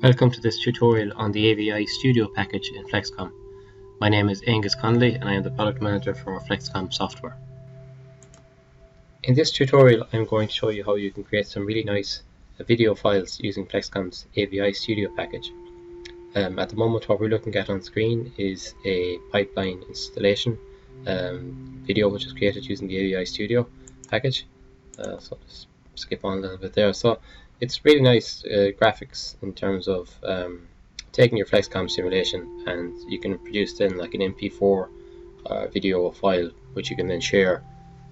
Welcome to this tutorial on the AVI Studio package in Flexcom. My name is Angus Connolly and I am the product manager for Flexcom software. In this tutorial I'm going to show you how you can create some really nice video files using Flexcom's AVI Studio package. At the moment what we're looking at on screen is a pipeline installation video which is created using the AVI Studio package. So just skip on a little bit there. So it's really nice graphics in terms of taking your Flexcom simulation, and you can produce then like an MP4 video file which you can then share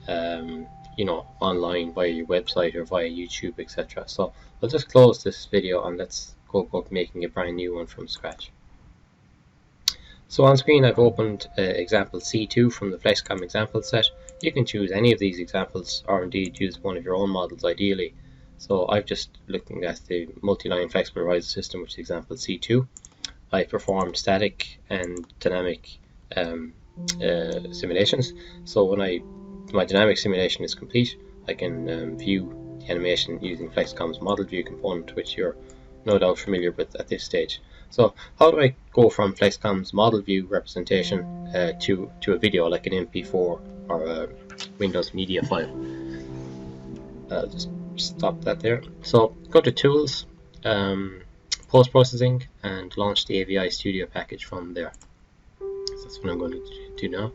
online via your website or via YouTube, etc. So I'll just close this video and let's go about making a brand new one from scratch. So on screen I've opened example C2 from the Flexcom example set. You can choose any of these examples or indeed use one of your own models ideally. So I've just looking at the multi-line flexible riser system, which is example C2. I performed static and dynamic simulations. So when my dynamic simulation is complete, I can view the animation using Flexcom's model view component, which you're no doubt familiar with at this stage. So how do I go from Flexcom's model view representation to a video like an MP4 or a Windows media file? I'll just stop that there. So go to Tools, Post-Processing, and launch the AVI Studio package from there. So that's what I'm going to do now.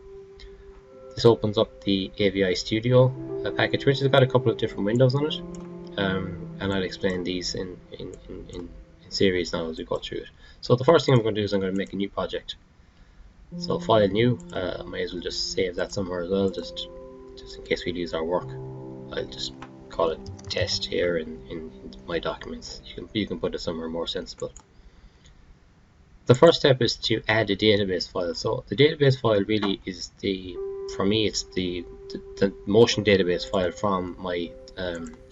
This opens up the AVI Studio package, which has got a couple of different windows on it, and I'll explain these in series now as we go through it. So the first thing I'm going to do is I'm going to make a new project. So File, New. I may as well just save that somewhere as well, just in case we lose our work. I'll just call it test here in my documents. You can put it somewhere more sensible. The first step is to add a database file. So the database file really is for me it's the motion database file from my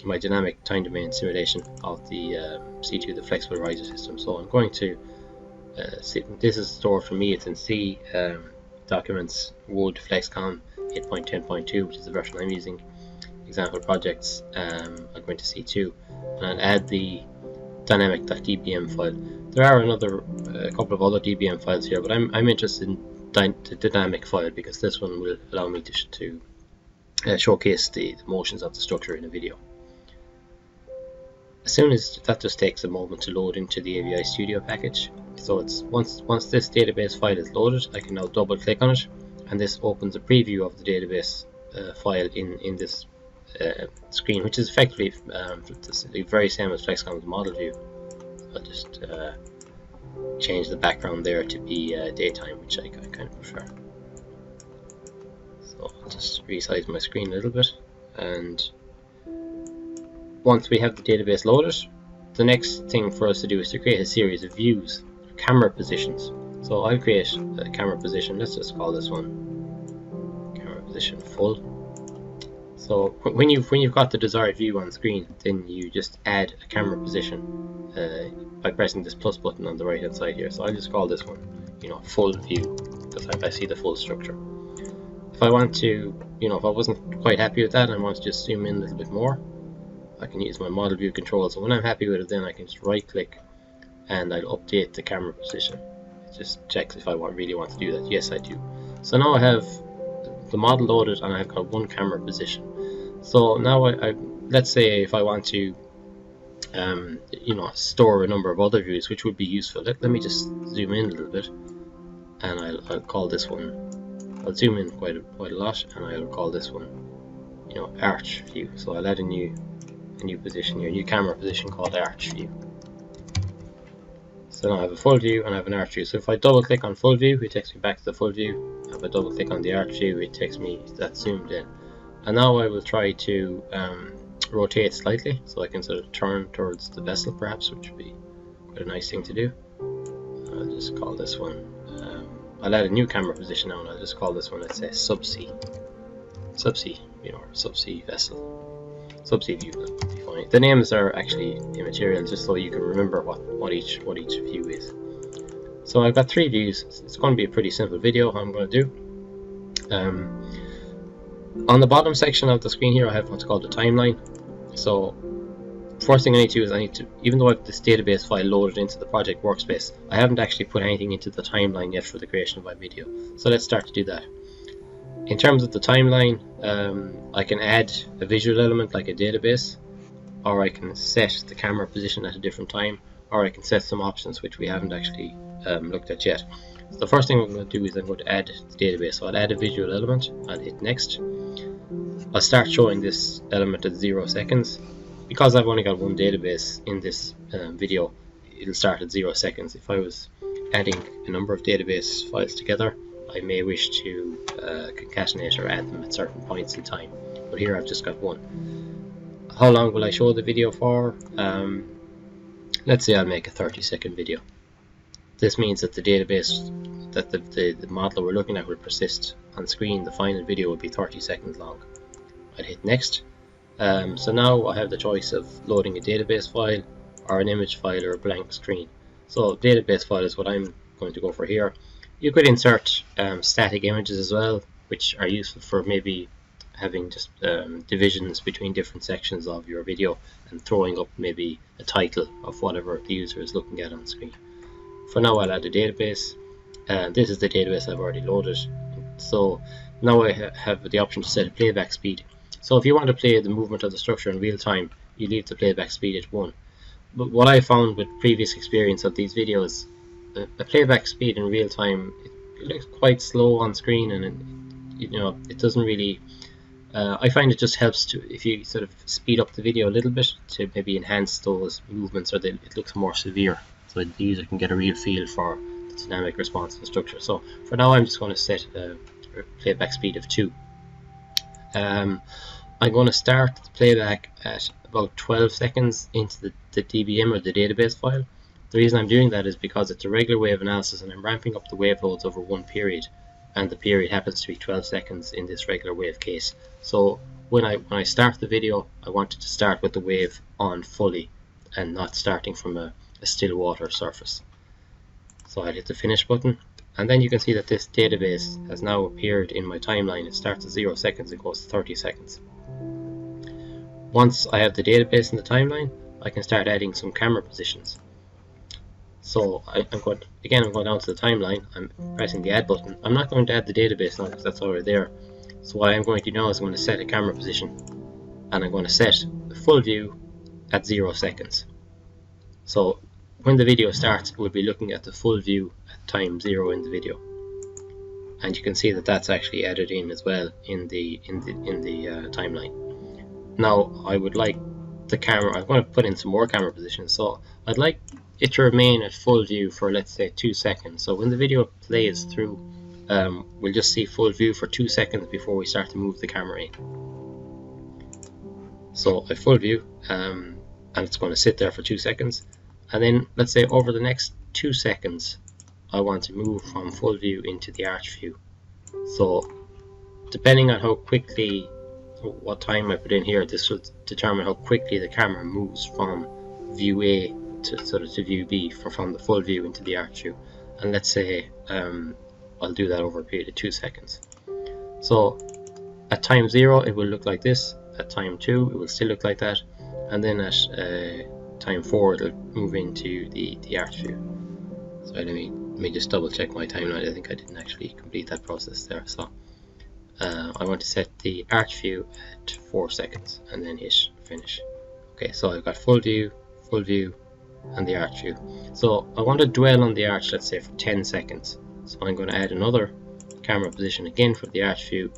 my dynamic time domain simulation of the C2, the flexible riser system. So I'm going to this is stored for me, it's in C documents wood Flexcom 8.10.2, which is the version I'm using. Example projects, I'm going to C2 and add the dynamic.dbm file. There are a couple of other dbm files here, but I'm interested in the dynamic file because this one will allow me to showcase the motions of the structure in a video. As soon as that just takes a moment to load into the AVI Studio package. So it's once this database file is loaded, I can now double click on it, and this opens a preview of the database file in this screen, which is effectively the very same as Flexcom's model view. I'll just change the background there to be daytime, which I kind of prefer. So I'll just resize my screen a little bit, and once we have the database loaded, the next thing for us to do is to create a series of views, camera positions. So I'll create a camera position. Let's just call this one camera position full. So when you've got the desired view on screen, then you just add a camera position by pressing this plus button on the right hand side here. So I'll just call this one, full view, because I see the full structure. If I want to, if I wasn't quite happy with that and I want to just zoom in a little bit more, I can use my model view control. So when I'm happy with it, then I can just right click and I'll update the camera position. It just checks if I really want to do that. Yes, I do. So now I have the model loaded and I've got one camera position. So now let's say if I want to store a number of other views, which would be useful. Let me just zoom in a little bit, and I'll call this one, I'll zoom in quite a lot, and I'll call this one arch view. So I'll add a new position here, a new camera position called arch view. So now I have a full view and I have an arch view. So if I double click on full view, it takes me back to the full view. If I double click on the arch view, it takes me that zoomed in. And now I will try to rotate slightly, so I can sort of turn towards the vessel perhaps, which would be quite a nice thing to do. I'll just call this one, I'll add a new camera position now, and I'll just call this one, let's say subsea, or subsea vessel, subsea view. That'll be fine. The names are actually immaterial, just so you can remember what each view is. So I've got three views. It's going to be a pretty simple video. I'm going to do. On the bottom section of the screen here, I have what's called a timeline. So first thing I need to do is I need to, even though I have this database file loaded into the project workspace, I haven't actually put anything into the timeline yet for the creation of my video. So let's start to do that. In terms of the timeline, I can add a visual element like a database, or I can set the camera position at a different time, or I can set some options which we haven't actually looked at yet. So the first thing I'm going to do is I'm going to add the database. So I'll add a visual element, I'll hit next. I'll start showing this element at 0 seconds. Because I've only got one database in this video, it'll start at 0 seconds. If I was adding a number of database files together, I may wish to concatenate or add them at certain points in time. But here I've just got one. How long will I show the video for? Let's say I'll make a 30-second video. This means that the database, that the model we're looking at will persist on screen. The final video will be 30 seconds long. I'd hit next. So now I have the choice of loading a database file or an image file or a blank screen. So database file is what I'm going to go for here. You could insert static images as well, which are useful for maybe having just divisions between different sections of your video and throwing up maybe a title of whatever the user is looking at on the screen. For now I'll add a database. This is the database I've already loaded. So now I have the option to set a playback speed. So if you want to play the movement of the structure in real time, you leave the playback speed at 1. But what I found with previous experience of these videos, a playback speed in real time, it looks quite slow on screen, and it doesn't really. I find it just helps to, if you sort of speed up the video a little bit to maybe enhance those movements, or it looks more severe, so the user can get a real feel for the dynamic response of the structure. So for now, I'm just going to set a playback speed of 2. I'm going to start the playback at about 12 seconds into the DBM or the database file. The reason I'm doing that is because it's a regular wave analysis and I'm ramping up the wave loads over one period, and the period happens to be 12 seconds in this regular wave case. So when I start the video, I want it to start with the wave on fully and not starting from a still water surface. So I hit the finish button, and then you can see that this database has now appeared in my timeline. It starts at 0 seconds and goes to 30 seconds. Once I have the database in the timeline, I can start adding some camera positions. So I'm going down to the timeline, I'm pressing the add button. I'm not going to add the database now because that's already there. So what I'm going to do now is I'm going to set a camera position, and I'm going to set the full view at 0 seconds. So when the video starts, we'll be looking at the full view at time 0 in the video, and you can see that that's actually added in as well in the timeline. Now I would like the camera. I'm going to put in some more camera positions, so I'd like it to remain at full view for, let's say, 2 seconds. So when the video plays through, we'll just see full view for 2 seconds before we start to move the camera in. So I full view, and it's going to sit there for 2 seconds, and then let's say over the next 2 seconds I want to move from full view into the arch view. So depending on how quickly, what time I put in here, this will determine how quickly the camera moves from view A to view B, from the full view into the arch view. And let's say I'll do that over a period of 2 seconds. So at time 0 it will look like this, at time 2 it will still look like that, and then at time 4 it'll move into the arch view. So let me just double check my timeline. I think I didn't actually complete that process there. So I want to set the arch view at 4 seconds and then hit finish. Okay, so I've got full view, and the arch view. So I want to dwell on the arch, let's say, for 10 seconds. So I'm going to add another camera position again for the arch view,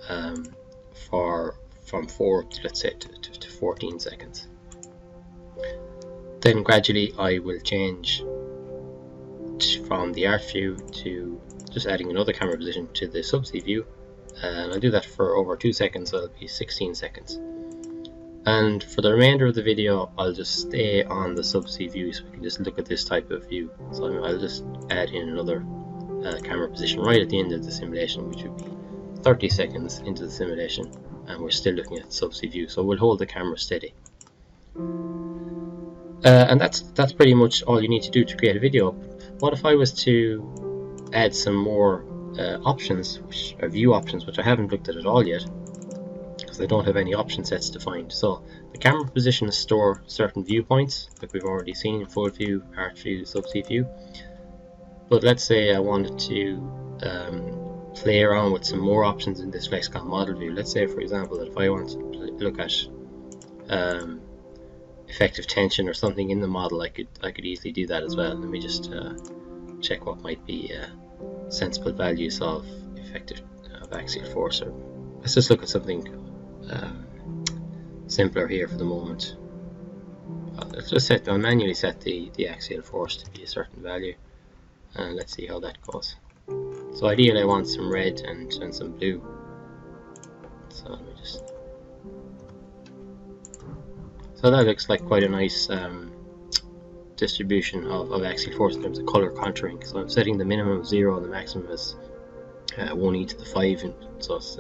from 4 to, let's say, to 14 seconds. Then gradually I will change from the arch view to just adding another camera position to the subsea view, and I'll do that for over 2 seconds, so it'll be 16 seconds. And for the remainder of the video, I'll just stay on the subsea view, so we can just look at this type of view. So I'll just add in another camera position right at the end of the simulation, which would be 30 seconds into the simulation, and we're still looking at the subsea view. So we'll hold the camera steady. And that's pretty much all you need to do to create a video. What if I was to add some more options, which are view options, which I haven't looked at all yet? because I don't have any option sets defined. So the camera position is store certain viewpoints, like we've already seen, full view, arch view, subsea view. But let's say I wanted to play around with some more options in this Flexcom model view. Let's say, for example, that if I want to look at effective tension or something in the model, I could easily do that as well. Let me just check what might be sensible values of effective axial force. Or let's just look at something simpler here for the moment. Let's just I'll manually set the axial force to be a certain value, and let's see how that goes. So ideally I want some red and some blue. So let me just. So that looks like quite a nice distribution of axial force in terms of color contouring. So I'm setting the minimum 0 and the maximum as 1e to the 5, and so it's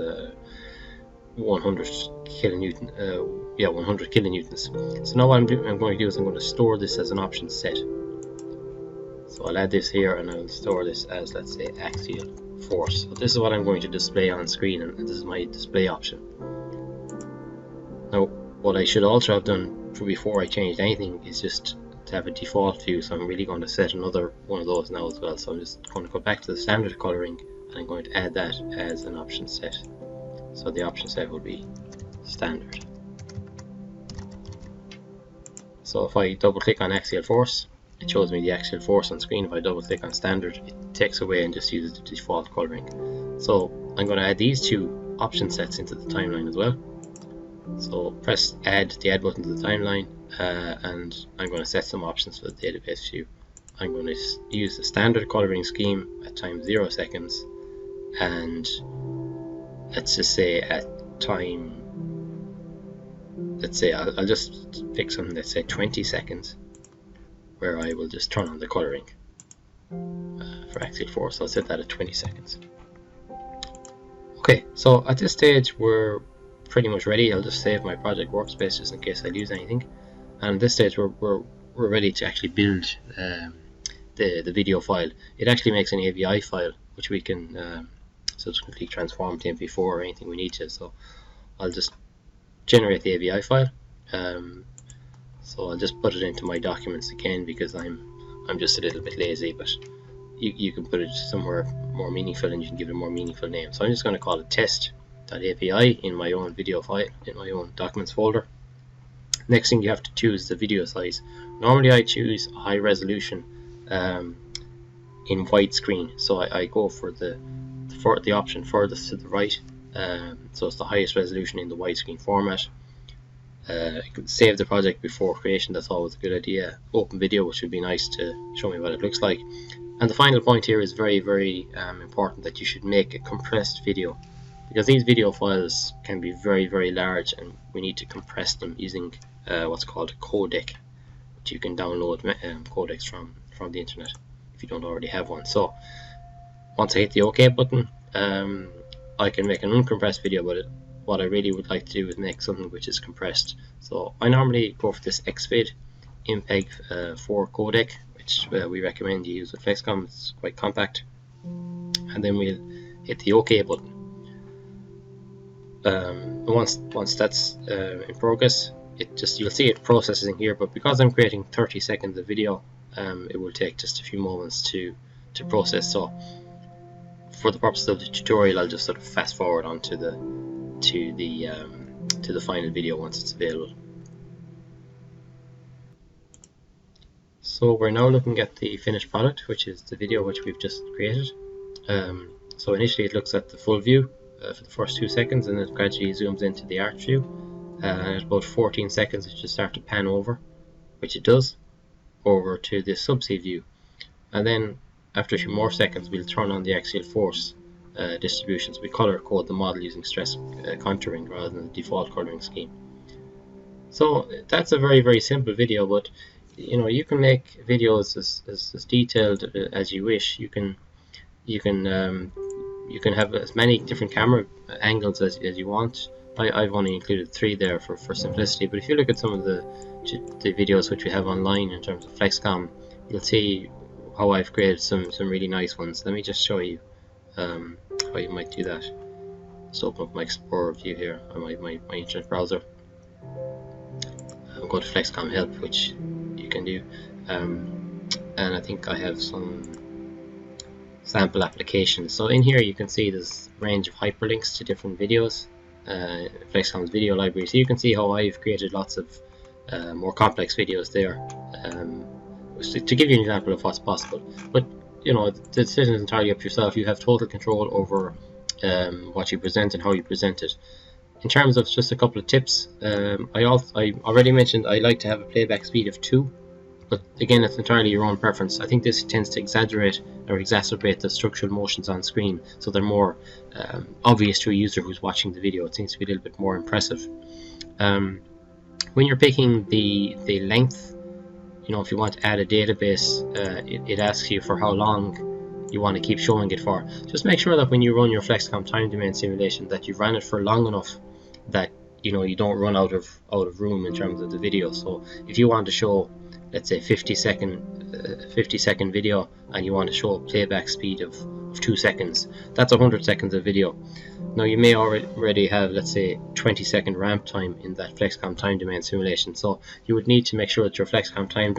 100 kilonewton. 100 kilonewtons. So now what I'm going to do is I'm going to store this as an option set. So I'll add this here and I'll store this as, let's say, axial force. So this is what I'm going to display on screen, and this is my display option. Now, what I should also have done before I changed anything is just to have a default view, so I'm really going to set another one of those now as well. So I'm just going to go back to the standard coloring and I'm going to add that as an option set. So the option set will be standard. So if I double click on axial force, it shows me the axial force on screen. If I double click on standard, it takes away and just uses the default coloring. So I'm going to add these two option sets into the timeline as well. So press the add button to the timeline, and I'm going to set some options for the database view. I'm going to use the standard coloring scheme at time 0 seconds, and let's just say at time, let's say I'll just pick something, let's say 20 seconds, where I will just turn on the coloring for axial force. So I'll set that at 20 seconds. Okay, so at this stage we're pretty much ready. I'll just save my project workspace just in case I lose anything. And at this stage we're ready to actually build the video file. It actually makes an AVI file which we can subsequently transform to MP4 or anything we need to. So I'll just generate the AVI file. So I'll just put it into my documents again because I'm just a little bit lazy, but you can put it somewhere more meaningful and you can give it a more meaningful name. So I'm just going to call it test.avi in my own video file, in my own documents folder. Next thing you have to choose the video size. Normally I choose a high resolution in widescreen, so I go for the option furthest to the right, so it's the highest resolution in the widescreen format. You could save the project before creation, that's always a good idea. Open video, which would be nice to show me what it looks like. And the final point here is very, very important, that you should make a compressed video, because these video files can be very, very large and we need to compress them using what's called a codec, which you can download codecs from the internet if you don't already have one. So once I hit the OK button, I can make an uncompressed video, but what I really would like to do is make something which is compressed. So I normally go for this XVID MPEG 4 codec, which we recommend you use with Flexcom. It's quite compact. And then we'll hit the OK button. Once that's in progress, you'll see it processing here, but because I'm creating 30 seconds of video, it will take just a few moments to process. So for the purpose of the tutorial, I'll just sort of fast forward on to the final video once it's available. So we're now looking at the finished product, which is the video which we've just created. So initially it looks at the full view for the first 2 seconds, and it gradually zooms into the arch view, and at about 14 seconds it should start to pan over, which it does, over to the subsea view. And then after a few more seconds we'll turn on the axial force distributions. We color code the model using stress contouring rather than the default coloring scheme. So that's a very, very simple video, but you can make videos as detailed as you wish. You can have as many different camera angles as you want. I've only included 3 there for simplicity, but if you look at some of the videos which we have online in terms of Flexcom, you'll see how I've created some really nice ones. Let me just show you how you might do that. Just open up my Explorer view here on my internet browser. Go to Flexcom help, which you can do, and I think I have some sample applications. So in here you can see there's a range of hyperlinks to different videos, Flexcom's video library. So you can see how I've created lots of more complex videos there, to give you an example of what's possible. But you know, the decision is entirely up to yourself. You have total control over what you present and how you present it. In terms of just a couple of tips, I already mentioned I like to have a playback speed of 2, but again, it's entirely your own preference. I think this tends to exaggerate or exacerbate the structural motions on screen, so they're more obvious to a user who's watching the video. It seems to be a little bit more impressive. When you're picking the length, you know, if you want to add a database, it asks you for how long you want to keep showing it for. Just make sure that when you run your Flexcom time domain simulation that you've ran it for long enough that you know you don't run out of room in terms of the video. So if you want to show, let's say 50 second video, and you want to show a playback speed of 2 seconds, that's 100 seconds of video. Now you may already have, let's say, 20-second ramp time in that Flexcom time domain simulation, so you would need to make sure that your Flexcom time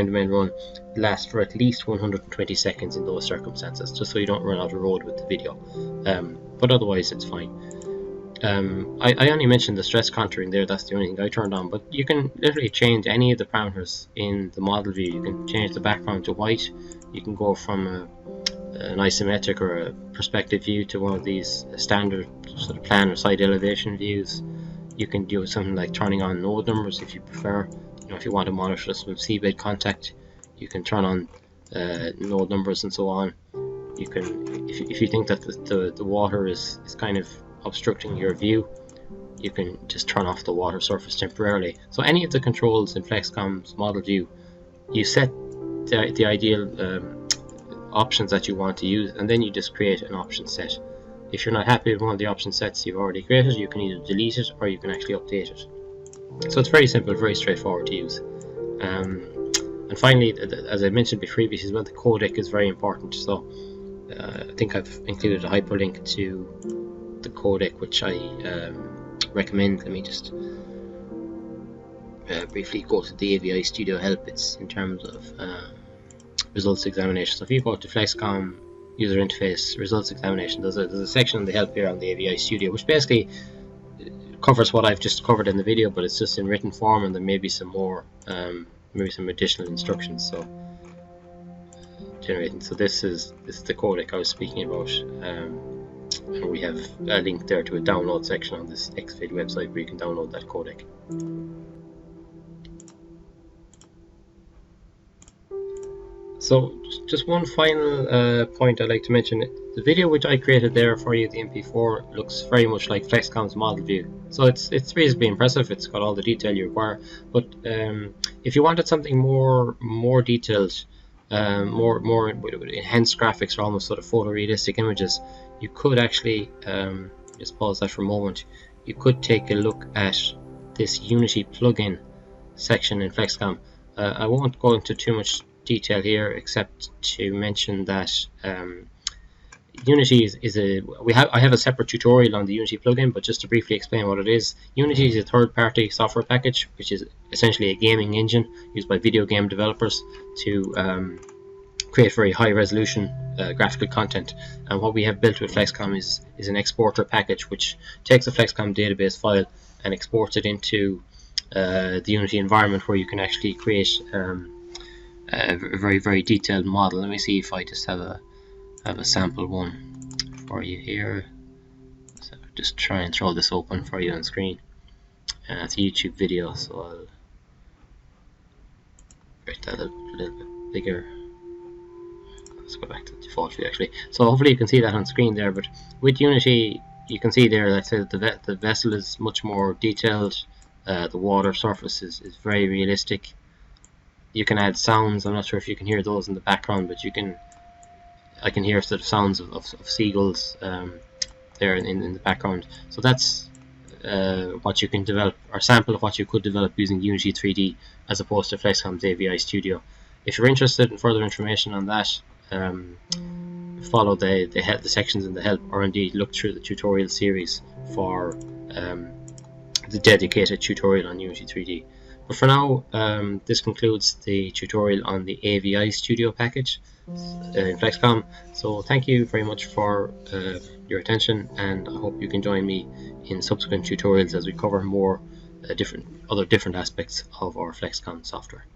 domain run lasts for at least 120 seconds in those circumstances, just so you don't run out of road with the video. But otherwise it's fine. I only mentioned the stress contouring there, that's the only thing I turned on, but you can literally change any of the parameters in the model view. You can change the background to white, you can go from an isometric or a perspective view to one of these standard sort of plan or side elevation views. You can do something like turning on node numbers if you prefer. You know, if you want to monitor some seabed contact, you can turn on node numbers and so on. You can, if you think that the water is kind of obstructing your view, you can just turn off the water surface temporarily. So any of the controls in Flexcom's model view, you set the ideal options that you want to use, and then you just create an option set. If you're not happy with one of the option sets you've already created, you can either delete it or you can actually update it. So it's very simple, very straightforward to use. And finally, as I mentioned previously as well, the codec is very important. So I think I've included a hyperlink to the codec, which I recommend. Let me just briefly go to the AVI Studio help. It's in terms of results examination. So if you go to Flexcom user interface results examination, there's a section in the help here on the AVI Studio, which basically covers what I've just covered in the video, but it's just in written form, and there may be some more, maybe some additional instructions. So generating. So this is the codec I was speaking about, and we have a link there to a download section on this XVID website where you can download that codec. So just one final point I'd like to mention. The video which I created there for you, the MP4, looks very much like Flexcom's model view. So it's reasonably impressive. It's got all the detail you require. But if you wanted something more detailed, more enhanced graphics or almost sort of photorealistic images, you could actually just pause that for a moment. You could take a look at this Unity plugin section in Flexcom. I won't go into too much detail here, except to mention that Unity is I have a separate tutorial on the Unity plugin, but just to briefly explain what it is, Unity is a third-party software package which is essentially a gaming engine used by video game developers to create very high-resolution graphical content. And what we have built with Flexcom is an exporter package which takes a Flexcom database file and exports it into the Unity environment, where you can actually create a very detailed model. Let me see if I just have a sample one for you here. So just try and throw this open for you on screen. It's a YouTube video, so I'll make that a little bit bigger. Let's go back to the default view actually. So hopefully you can see that on screen there. But with Unity, you can see there that the vessel is much more detailed. The water surface is very realistic. You can add sounds. I'm not sure if you can hear those in the background, but I can hear sort of sounds of seagulls there in the background. So that's what you can develop, or sample of what you could develop using Unity 3D as opposed to Flexcom's AVI Studio. If you're interested in further information on that, follow the sections in the help, or indeed look through the tutorial series for the dedicated tutorial on Unity 3D. But for now, this concludes the tutorial on the AVI Studio package in Flexcom. So thank you very much for your attention, and I hope you can join me in subsequent tutorials as we cover more different aspects of our Flexcom software.